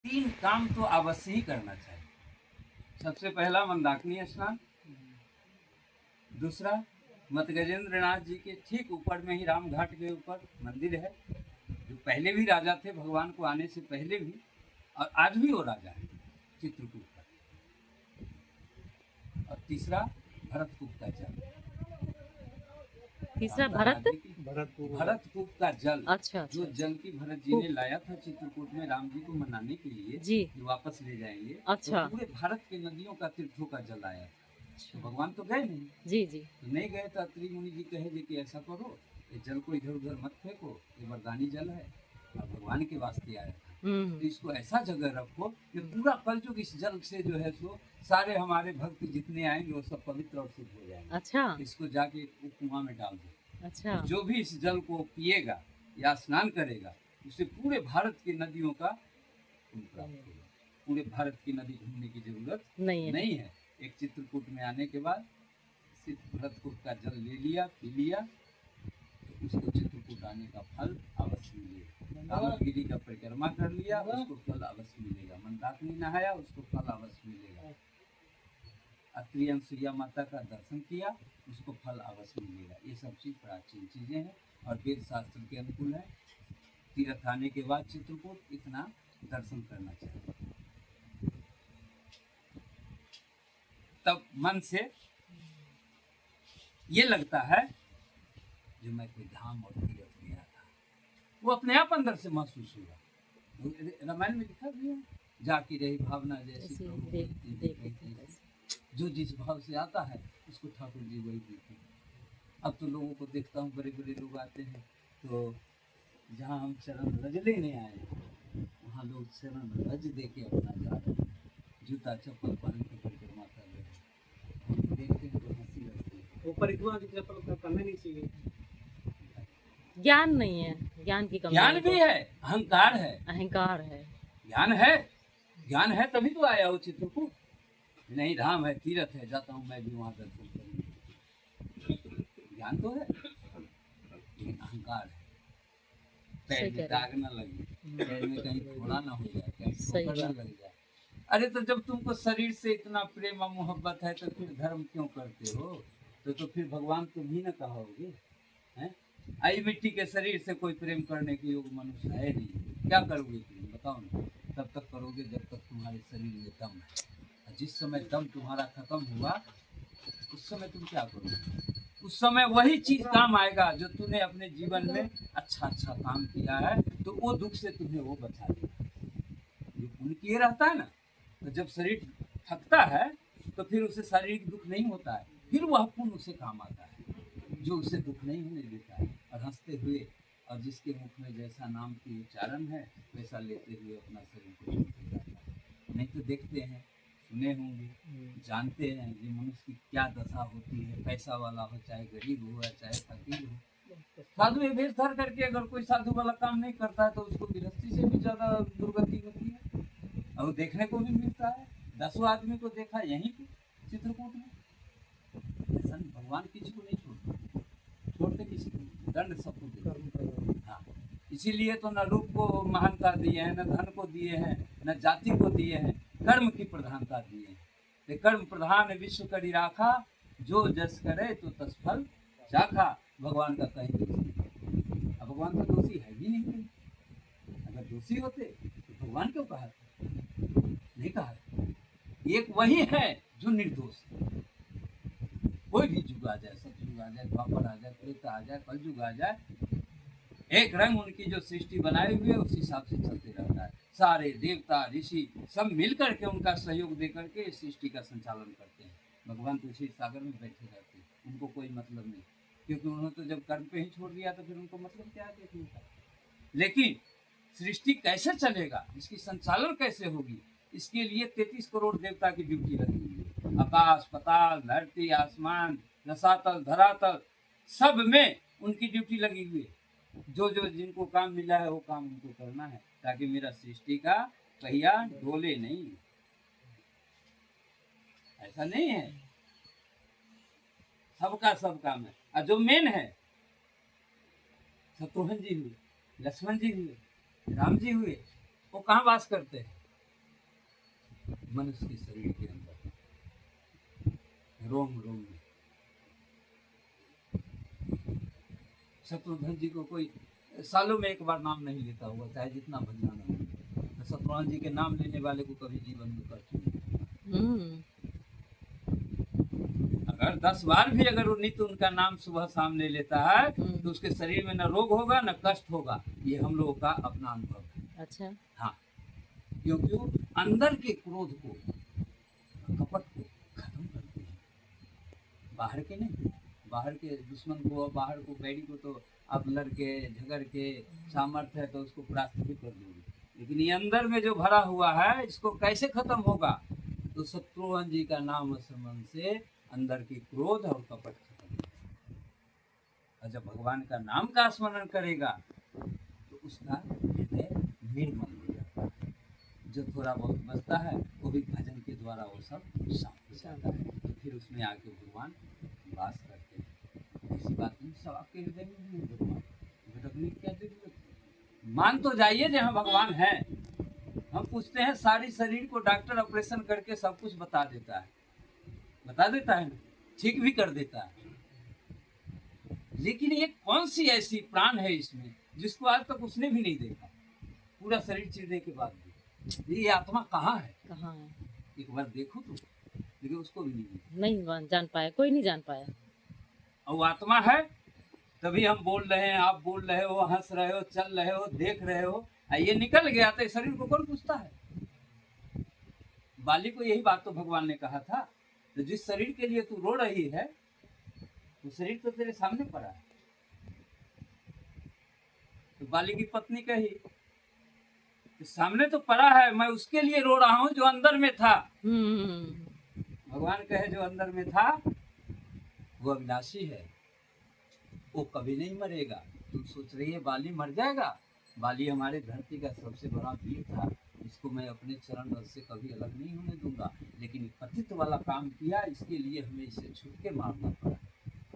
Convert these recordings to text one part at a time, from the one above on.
तीन काम तो अवश्य ही करना चाहिए। सबसे पहला मंदाकिनी स्नान, दूसरा मत गजेंद्र नाथ जी के ठीक ऊपर में ही राम घाट के ऊपर मंदिर है, जो पहले भी राजा थे भगवान को आने से पहले भी, और आज भी वो राजा है चित्रकूट का। और तीसरा भरतकूप का जल, तीसरा भरतकूप का जल। अच्छा, जो अच्छा। जल की भरत जी ने लाया था चित्रकूट में राम जी को मनाने के लिए, जी। जो वापस ले जाएंगे, अच्छा। तो पूरे भारत के नदियों का तीर्थों का जल आया था। अच्छा। तो भगवान तो गए नहीं, जी जी। तो नहीं गए तो अत्रि मुनि जी कहे कि ऐसा करो, ये जल को इधर उधर मत फेंको, ये वरदानी जल है और भगवान के वास्ते आया था, तो इसको ऐसा जगह रखो कि पूरा कलयुग इस जल से जो है सो सारे हमारे भक्त जितने आएंगे वो सब पवित्र और शुद्ध हो जाएंगे। अच्छा। इसको जाके कुआं में डाल दो। अच्छा। जो भी इस जल को पिएगा या स्नान करेगा, उससे पूरे भारत की नदियों का पुण्य प्राप्त होगा। पूरे भारत की नदी घूमने की जरूरत नहीं है। एक चित्रकूट में आने के बाद सिर्फ भरतकूप का जल ले लिया, पी लिया, तो उसको चित्रकूट आने का फल अवश्य मिलेगा। कामदगिरी का परिक्रमा कर लिया, उसको फल अवश्य मिलेगा। मंदाकिनी नहाया, उसको फल अवश्य मिलेगा। अत्रि अनुसुईया माता का दर्शन किया, उसको फल अवश्य मिलेगा। ये सब चीज प्राचीन चीजें हैं और वेद शास्त्र के अनुकूल है। तीर्थ आने के बाद चित्रकूट इतना दर्शन करना चाहिए, तब मन से ये लगता है जो मैं कोई धाम और तीर्थ गया था, वो अपने आप अंदर से महसूस होगा। रामायण में लिखा भी है, जाकी रही भावना जैसी प्रभु देखती। जो जिस भाव से आता है उसको ठाकुर जी वही देते हैं। अब तो लोगों को देखता हूँ, बड़े बड़े लोग आते हैं, तो जहाँ हम शरण रज लेने आए हैं वहाँ लोग शरण रज दे के अपना जा रहे हैं, जूता चप्पल पहन के परिक्रमा कर रहे हैं। देखते हैं तो हंसी लगती है। वो परिक्रमा की चप्पल करना नहीं चाहिए। ज्ञान नहीं है, ज्ञान की कमी। ज्ञान भी है, अहंकार है, अहंकार है। ज्ञान है, ज्ञान है तभी तो आया हो चित्रकूट। नहीं धाम है, तीर्थ है, जाता हूँ मैं भी वहाँ दर्शन करूँगा। ज्ञान तो है लेकिन अहंकार है। पैर में दाग न लगे, पैर में कहीं फोड़ा ना हो जाए, कहीं ठोकर न लग जाए। अरे तो जब तुमको शरीर से इतना प्रेम और मोहब्बत है तो फिर धर्म क्यों करते हो? तो फिर भगवान तुम ही न कहोगे हैं? आई मिट्टी के शरीर से कोई प्रेम करने के योग मनुष्य है नहीं। क्या करोगे तुम बताओ ना? तब तक करोगे जब तक तुम्हारे शरीर में दम है। जिस समय दम तुम्हारा खत्म हुआ उस समय तुम क्या करोगे? उस समय वही चीज काम आएगा जो तूने अपने जीवन में अच्छा अच्छा काम किया है, तो वो दुख से तुम्हें वो बचा देगा। जो पुण्य किए रहता है ना, तो जब शरीर थकता है तो फिर उसे शारीरिक दुख नहीं होता है, फिर वह पुण्य उसे काम आता है जो उसे दुख नहीं होने देता है। और हंसते हुए, और जिसके मुख में जैसा नाम की उच्चारण है वैसा लेते हुए अपना शरीर को छोड़ते जाता है। नहीं तो देखते हैं, सुने होंगे, जानते हैं ये मनुष्य की क्या दशा होती है। पैसा वाला हो चाहे गरीब हो या चाहे फकीर हो, साधु वेश धर करके अगर कोई साधु वाला काम नहीं करता है तो उसको गृहस्थी से भी ज्यादा दुर्गति होती है। और देखने को भी मिलता है, 10 आदमी को देखा यहीं पे चित्रकूट में। ऐसा भगवान किसी को नहीं छोड़ते, छोड़ते किसी को नहीं, दंड सबको देते। हाँ, इसीलिए तो न रूप को महानता दिए हैं, न धन को दिए हैं, न जाति को दिए हैं, कर्म की प्रधानता दिए हैं। कर्म प्रधान विश्व करी राखा, जो जस करे तो तत्फल चाखा। भगवान का कहीं दोष नहीं। अब भगवान तो दोषी है भी नहीं कहीं। अगर दोषी होते तो भगवान क्यों कहा? नहीं कहा। एक वही है जो निर्दोष है। कोई भी युग आ जाए, सतयुग आ जाए, द्वापर आ जाए, त्रेता आ जाए, कलयुग आ जाए, एक रंग उनकी जो सृष्टि बनाए हुए उस हिसाब से चलते रहता है। सारे देवता ऋषि सब मिल करके उनका सहयोग दे करके इस सृष्टि का संचालन करते हैं। भगवान तो क्षीर सागर में बैठे रहते हैं, उनको कोई मतलब नहीं, क्योंकि उन्होंने तो जब कर्म पे ही छोड़ दिया तो फिर उनको मतलब क्या है देखने का। लेकिन सृष्टि कैसे चलेगा, इसकी संचालन कैसे होगी, इसके लिए 33 करोड़ देवता की ड्यूटी लगी हुई है। आकाश पताल धरती आसमान रसातल धरातल सब में उनकी ड्यूटी लगी हुई है। जो जो जिनको काम मिला है वो काम उनको करना है, ताकि मेरा सृष्टि का पहिया डोले नहीं। ऐसा नहीं है, सबका सब काम है। और जो मेन है, शत्रुघ्न जी हुए, लक्ष्मण जी हुए, राम जी हुए, वो कहाँ वास करते हैं? मनुष्य के शरीर के अंदर रोम रोम में। शत्रुघ्न जी को कोई सालों में एक बार नाम नहीं लेता हुआ, चाहे जितना भजनाना हो, तो शत्रुघ्न जी के नाम लेने वाले को कभी जीवन में कष्ट नहीं। हम्म। अगर 10 बार भी अगर वो नित्य उनका नाम सुबह शाम ले लेता है तो उसके शरीर में न रोग होगा न कष्ट होगा। ये हम लोगों का अपना अनुभव है। अच्छा। हाँ, क्योंकि वो अंदर के क्रोध को, कपट को खत्म करते हैं, बाहर के नहीं। बाहर के दुश्मन को, बाहर को, बैरी को तो आप लड़ के झगड़ के सामर्थ्य है तो उसको परास्त भी कर दोगे, लेकिन ये अंदर में जो भरा हुआ है इसको कैसे खत्म होगा? तो शत्रुघ्न जी का नाम स्मरण से अंदर की क्रोध और कपट खत्म होगा। और जब भगवान का नाम का स्मरण करेगा तो उसका हृदय निर्मल हो जाता है। जो थोड़ा बहुत बचता है वो भी भजन के द्वारा वो सब शांत हो जाता है। तो फिर उसमें आके भगवान वास करते हैं। ऐसी बात नहीं, सब आपके हृदय में भी है भगवान, भटकने की क्या जरूरत है? मान तो जाइए कि हाँ भगवान है। हम पूछते हैं, सारी शरीर को डॉक्टर ऑपरेशन करके सब कुछ बता देता है, बता देता है ना, ठीक भी कर देता है, लेकिन ये कौन सी ऐसी प्राण है इसमें जिसको आज तक उसने भी नहीं देखा, पूरा शरीर चीरने के बाद भी? ये आत्मा कहाँ है? कहाँ है? एक बार देखो तो, लेकिन उसको भी नहीं नहीं जान पाया, कोई नहीं जान पाया। और वो आत्मा है तभी हम बोल रहे हैं, आप बोल रहे हो, हंस रहे हो, चल रहे हो, देख रहे हो। ये निकल गया तो इस शरीर को कौन पूछता है? बाली को यही बात तो भगवान ने कहा था, तो जिस शरीर के लिए तू रो रही है वो शरीर तो तेरे सामने पड़ा है। तो बाली की पत्नी कही, तो सामने तो पड़ा है, मैं उसके लिए रो रहा हूं जो अंदर में था। भगवान कहे जो अंदर में था वो अविनाशी है, वो कभी नहीं मरेगा। तुम सोच रही है बाली मर जाएगा? बाली हमारे धरती का सबसे बड़ा वीर था, इसको मैं अपने चरण रस से कभी अलग नहीं होने दूंगा, लेकिन पतित वाला काम किया, इसके लिए हमें इसे छूट के मारना पड़ा।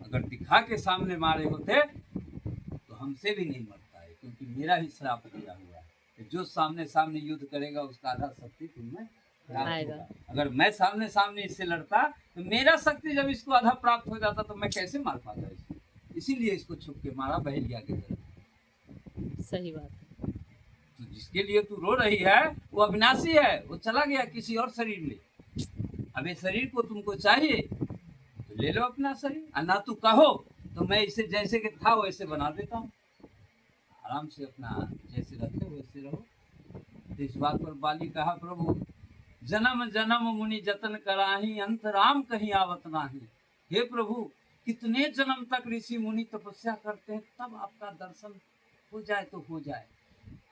अगर दिखा के सामने मारे होते तो हमसे भी नहीं मरता है, क्योंकि मेरा ही श्राप दिया हुआ है। जो सामने सामने युद्ध करेगा उसका आधा शक्ति तुम्हें प्राप्त होगा। अगर मैं सामने सामने इससे लड़ता तो मेरा शक्ति जब इसको आधा प्राप्त हो जाता तो मैं कैसे मार पाता इसको? इसीलिए इसको छुप के मारा, बहेलिया के तरह। सही बात है। तो जिसके लिए तू रो रही है वो अविनाशी है, वो चला गया किसी और शरीर में। अब ये शरीर को तुमको चाहिए तो ले लो अपना शरीर, और ना तू कहो तो मैं इसे जैसे कि था वैसे बना देता हूँ। आराम से अपना जैसे रहते हो वैसे रहो। तो इस बात पर बाली कहा, प्रभु जन्म जन्म मुनि जतन कराही, अंतराम कहीं आवत नाही। हे प्रभु, कितने जन्म तक ऋषि मुनि तपस्या करते हैं तब आपका दर्शन हो जाए तो हो जाए,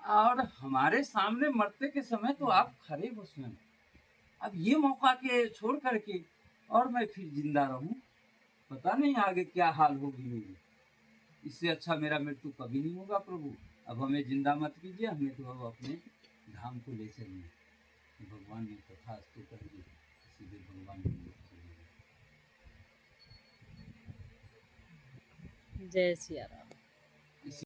और हमारे सामने मरते के समय तो आप खड़े हो स्वयं। अब ये मौका के छोड़ करके और मैं फिर जिंदा रहूं, पता नहीं आगे क्या हाल होगी मेरी। इससे अच्छा मेरा मृत्यु कभी नहीं होगा प्रभु। अब हमें जिंदा मत कीजिए, हमें तो अब अपने धाम को ले चलिए। भगवान ने तथास्तु कर दिया, सीधे भगवान ने जय सिया राम।